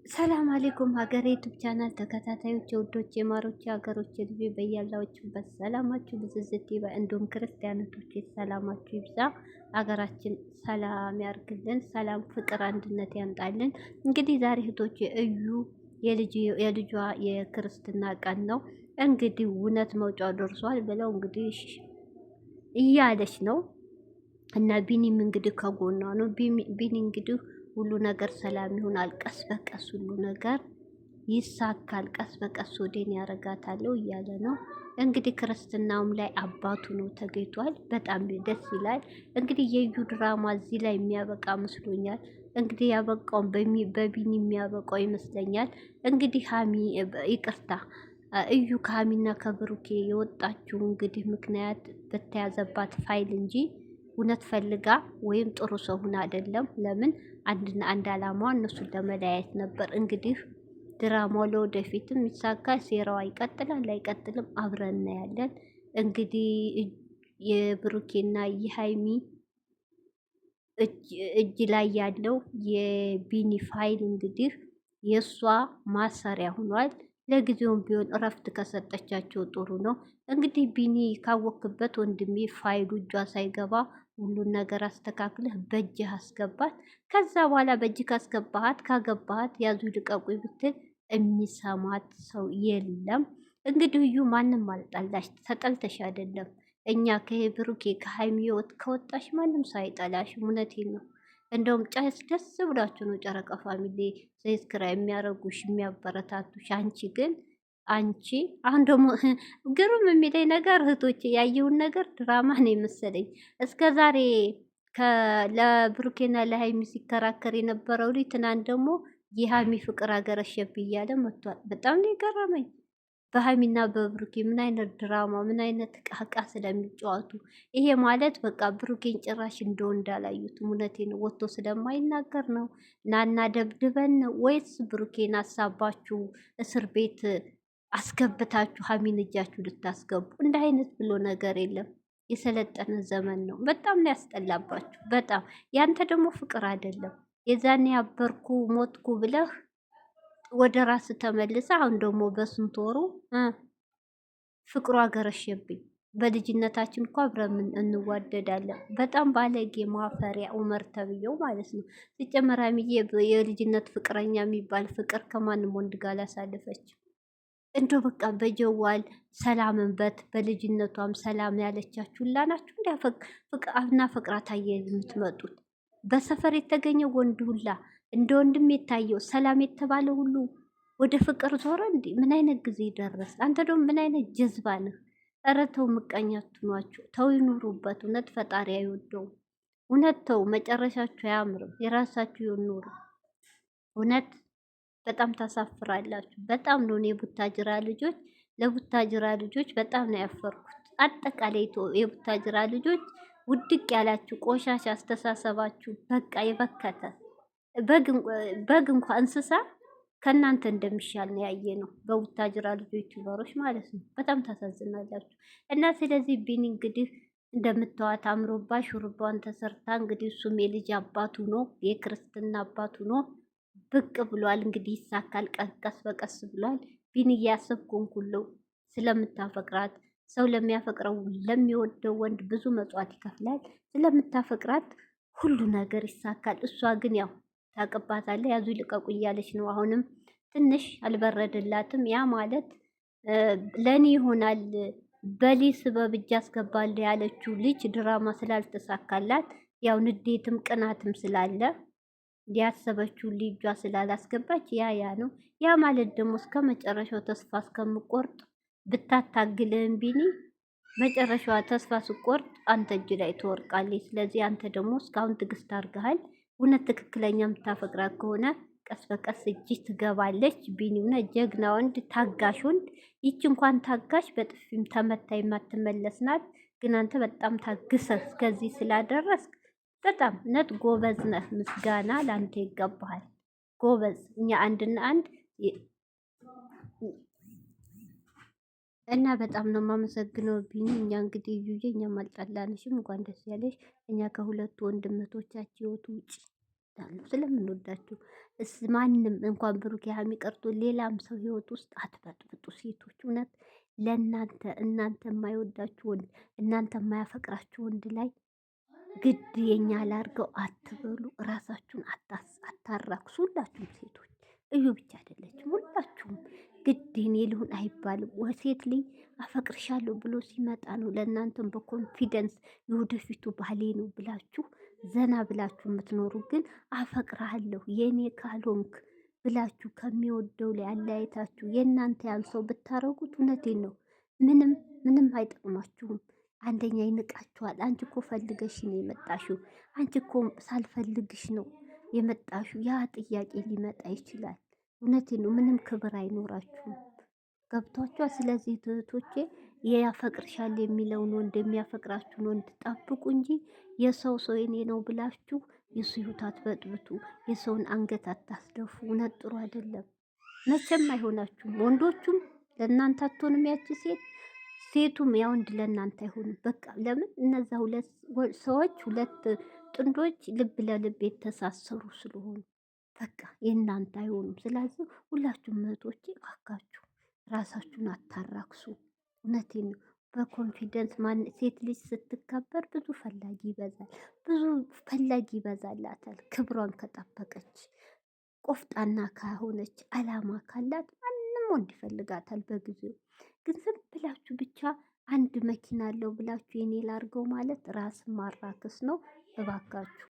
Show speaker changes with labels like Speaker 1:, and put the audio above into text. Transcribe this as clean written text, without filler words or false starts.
Speaker 1: ሰላም አለይኩም ሀገሬ ዩቱብ ቻናል ተከታታዮች የውዶች የማሮች የሀገሮች ልጅ በያላችሁበት ሰላማችሁ ብዝዝት ይበል። እንዲሁም ክርስቲያኖች ሰላማችሁ ይብዛ። ሀገራችን ሰላም ያርግልን። ሰላም፣ ፍቅር፣ አንድነት ያምጣልን። እንግዲህ ዛሬ እህቶች እዩ የልጇ የክርስትና ቀን ነው። እንግዲህ እውነት መውጫው ደርሷል ብለው እንግዲህ እያለች ነው እና ቢኒም እንግዲህ ከጎኗ ነው። ቢኒ እንግዲህ ሁሉ ነገር ሰላም ይሆናል፣ ቀስ በቀስ ሁሉ ነገር ይሳካል፣ ቀስ በቀስ ወዴን ያረጋታለው እያለ ነው። እንግዲህ ክርስትናውም ላይ አባቱ ነው ተገኝቷል። በጣም ደስ ይላል። እንግዲህ የዩ ድራማ እዚህ ላይ የሚያበቃ መስሎኛል። እንግዲህ ያበቃውን በቢኒ የሚያበቃው ይመስለኛል። እንግዲህ ሀሚ ይቅርታ እዩ ከሀሚና ከብሩኬ የወጣችው እንግዲህ ምክንያት በተያዘባት ፋይል እንጂ እውነት ፈልጋ ወይም ጥሩ ሰው ሆና አይደለም። ለምን አንድና አንድ አላማዋ እነሱን ለመለያየት ነበር። እንግዲህ ድራማው ለወደፊትም ይሳካል፣ ሴራዋ ይቀጥላል አይቀጥልም አብረን እናያለን። እንግዲህ የብሩኬና የሃይሚ እጅ ላይ ያለው የቢኒ ፋይል እንግዲህ የእሷ ማሰሪያ ሆኗል። ለጊዜውም ቢሆን እረፍት ከሰጠቻቸው ጥሩ ነው። እንግዲህ ቢኒ ካወክበት ወንድሜ ፋይሉ እጇ ሳይገባ ሁሉን ነገር አስተካክለህ በእጅህ አስገባት። ከዛ በኋላ በእጅህ ካገባሃት ያዙ ልቀቁኝ ብትል የሚሰማት ሰው የለም። እንግዲህ እዩ ማንም አልጠላሽ፣ ተጠልተሽ አይደለም። እኛ ከብሩኬ ከሃይሚ ህይወት ከወጣሽ ማንም ሰው አይጠላሽ። እውነቴን ነው። እንደውም ደስ ብሏችሁ ነው ጨረቃ ፋሚሊ ሰብስክራይብ የሚያደርጉሽ የሚያበረታቱሽ። አንቺ አሁን ደግሞ ግሩም የሚለኝ ነገር እህቶቼ ያየውን ነገር ድራማ ነው የመሰለኝ። እስከ ዛሬ ለብሩኬና ለሃይሚ ሲከራከር የነበረው ልጅ ትናንት ደግሞ የሃሚ ፍቅር አገረሸብ እያለ መጥቷል። በጣም ነው የገረመኝ። በሃይሚና በብሩኬ ምን አይነት ድራማ ምን አይነት ቃቃ ስለሚጫወቱ ይሄ ማለት በቃ ብሩኬን ጭራሽ እንደው እንዳላዩት እውነቴን ወጥቶ ስለማይናገር ነው። ናና ደብድበን ወይስ ብሩኬን አሳባችሁ እስር ቤት አስገብታችሁ ሀሚን እጃችሁ ልታስገቡ? እንደ አይነት ብሎ ነገር የለም። የሰለጠነ ዘመን ነው። በጣም ነው ያስጠላባችሁ። በጣም ያንተ ደግሞ ፍቅር አይደለም። የዛኔ ያበርኩ ሞትኩ ብለህ ወደ ራስ ተመልሰ አሁን ደግሞ በስንት ወሩ ፍቅሩ አገረሸብኝ። በልጅነታችን እኮ አብረን እንዋደዳለን። በጣም ባለጌ ማፈሪያ ኡመር ተብዬው ማለት ነው። ሲጨመር ሀይሚዬ የልጅነት ፍቅረኛ የሚባል ፍቅር ከማንም ወንድ ጋር አላሳለፈችም። እንደው በቃ በጀዋል ሰላምንበት በልጅነቷም ሰላም ያለቻችሁ ሁላ ናችሁ። እና ፍቅራት አያይዝ የምትመጡት በሰፈር የተገኘ ወንድ ሁላ እንደ ወንድም የታየው ሰላም የተባለ ሁሉ ወደ ፍቅር ዞረ። እንዲ ምን አይነት ጊዜ ደረስ? አንተ ደግሞ ምን አይነት ጀዝባ ነህ? ኧረ ተው፣ ምቀኛ አትኗቸው። ተው ይኑሩበት። እውነት ፈጣሪ አይወደውም። እውነት ተው፣ መጨረሻችሁ አያምርም። የራሳችሁ ይኑሩ። እውነት በጣም ታሳፍራላችሁ። በጣም ነው የቡታጅራ ልጆች ለቡታጅራ ልጆች በጣም ነው ያፈርኩት። አጠቃላይ የቡታጅራ ልጆች ውድቅ ያላችሁ ቆሻሻ አስተሳሰባችሁ በቃ የበከተ በግ እንኳ እንስሳ ከእናንተ እንደሚሻል ነው ያየ ነው። በቡታጅራ ልጆች ዩቲዩበሮች ማለት ነው። በጣም ታሳዝናላችሁ። እና ስለዚህ ቢኒ እንግዲህ እንደምታዋት አምሮባ ሹሩባን ተሰርታ እንግዲህ እሱም የልጅ አባቱ ነው የክርስትና አባቱ ነው ብቅ ብሏል። እንግዲህ ይሳካል፣ ቀስ በቀስ ብሏል። ቢኒ እያሰብኩን ሁሉ ስለምታፈቅራት ሰው ለሚያፈቅረው ለሚወደው ወንድ ብዙ መጽዋት ይከፍላል። ስለምታፈቅራት ሁሉ ነገር ይሳካል። እሷ ግን ያው ታቅባታለህ፣ ያዙ ልቀቁ እያለች ነው። አሁንም ትንሽ አልበረደላትም። ያ ማለት ለኔ ይሆናል በሊስ በብጃ አስገባል ያለችው ልጅ ድራማ ስላልተሳካላት ያው ንዴትም ቅናትም ስላለ ያሰበችው ልጇ ስላላስገባች ያ ነው። ያ ማለት ደግሞ እስከ መጨረሻው ተስፋ እስከምቆርጥ ብታታግልህም ቢኒ መጨረሻዋ ተስፋ ስቆርጥ አንተ እጅ ላይ ትወርቃለች። ስለዚህ አንተ ደግሞ እስካሁን ትዕግስት አድርገሃል። እውነት ትክክለኛ የምታፈቅራት ከሆነ ቀስ በቀስ እጅ ትገባለች። ቢኒውነ ጀግና ወንድ፣ ታጋሽ ወንድ። ይች እንኳን ታጋሽ በጥፊም ተመታ የማትመለስ ናት። ግን አንተ በጣም ታግሰህ እስከዚህ ስላደረስክ በጣም ነት ጎበዝ ነህ። ምስጋና ለአንተ ይገባሃል። ጎበዝ። እኛ አንድና አንድ እና በጣም ነው የማመሰግነው ቢኒ። እኛ እንግዲህ ዩዬ እኛ አልጠላንሽም፣ እንኳን ደስ ያለሽ። እኛ ከሁለቱ ወንድመቶቻችን ህይወት ውጭ እወዳለሁ ስለምንወዳችሁ። ማንም እንኳን ብሩክ ሀይሚ ቀርቶ ሌላም ሰው ህይወት ውስጥ አትበጥብጡ ሴቶች። እውነት ለእናንተ እናንተ የማይወዳችሁ ወንድ እናንተ የማያፈቅራችሁ ወንድ ላይ ግድ የኛ ላርገው አትበሉ። ራሳችሁን አታራክሱ። ሁላችሁም ሴቶች እዩ ብቻ አይደለችም፣ ሁላችሁም ግድ እኔ ልሁን አይባልም። ወሴት ልጅ አፈቅርሻለሁ ብሎ ሲመጣ ነው ለእናንተም በኮንፊደንስ የወደፊቱ ባሌ ነው ብላችሁ ዘና ብላችሁ የምትኖሩ። ግን አፈቅርሃለሁ የኔ ካልሆንክ ብላችሁ ከሚወደው ላይ አለያየታችሁ የእናንተ ያን ሰው ብታረጉት እውነቴን ነው ምንም ምንም አይጠቅማችሁም። አንደኛ ይንቃችኋል። አንቺ እኮ ፈልገሽ ነው የመጣሽው፣ አንቺ እኮ ሳልፈልግሽ ነው የመጣሽው። ያ ጥያቄ ሊመጣ ይችላል። እውነቴን ነው ምንም ክብር አይኖራችሁም። ገብቷችኋል? ስለዚህ እህቶቼ ያፈቅርሻል የሚለውን ወንድ የሚያፈቅራችሁን ወንድ ጠብቁ እንጂ የሰው ሰው የኔ ነው ብላችሁ የሱ ህይወት አትበጥብጡ። የሰውን አንገት አታስደፉ። እውነት ጥሩ አይደለም። መቼም አይሆናችሁም። ወንዶቹም ለእናንተ አትሆንም ያቺ ሴት፣ ሴቱም ያ ወንድ ለእናንተ አይሆንም። በቃ ለምን እነዛ ሁለት ሰዎች ሁለት ጥንዶች ልብ ለልብ የተሳሰሩ ስለሆኑ በቃ የእናንተ አይሆኑም። ስለዚህ ሁላችሁም እህቶቼ እባካችሁ ራሳችሁን አታራክሱ። እውነቴን ነው። በኮንፊደንስ ሴት ልጅ ስትከበር ብዙ ፈላጊ ይበዛል፣ ብዙ ፈላጊ ይበዛላታል። ክብሯን ከጠበቀች ቆፍጣና ከሆነች አላማ ካላት ማንም ወንድ ይፈልጋታል በጊዜው። ግን ዝም ብላችሁ ብቻ አንድ መኪና አለው ብላችሁ የኔ ላርገው ማለት ራስን ማራከስ ነው። እባካችሁ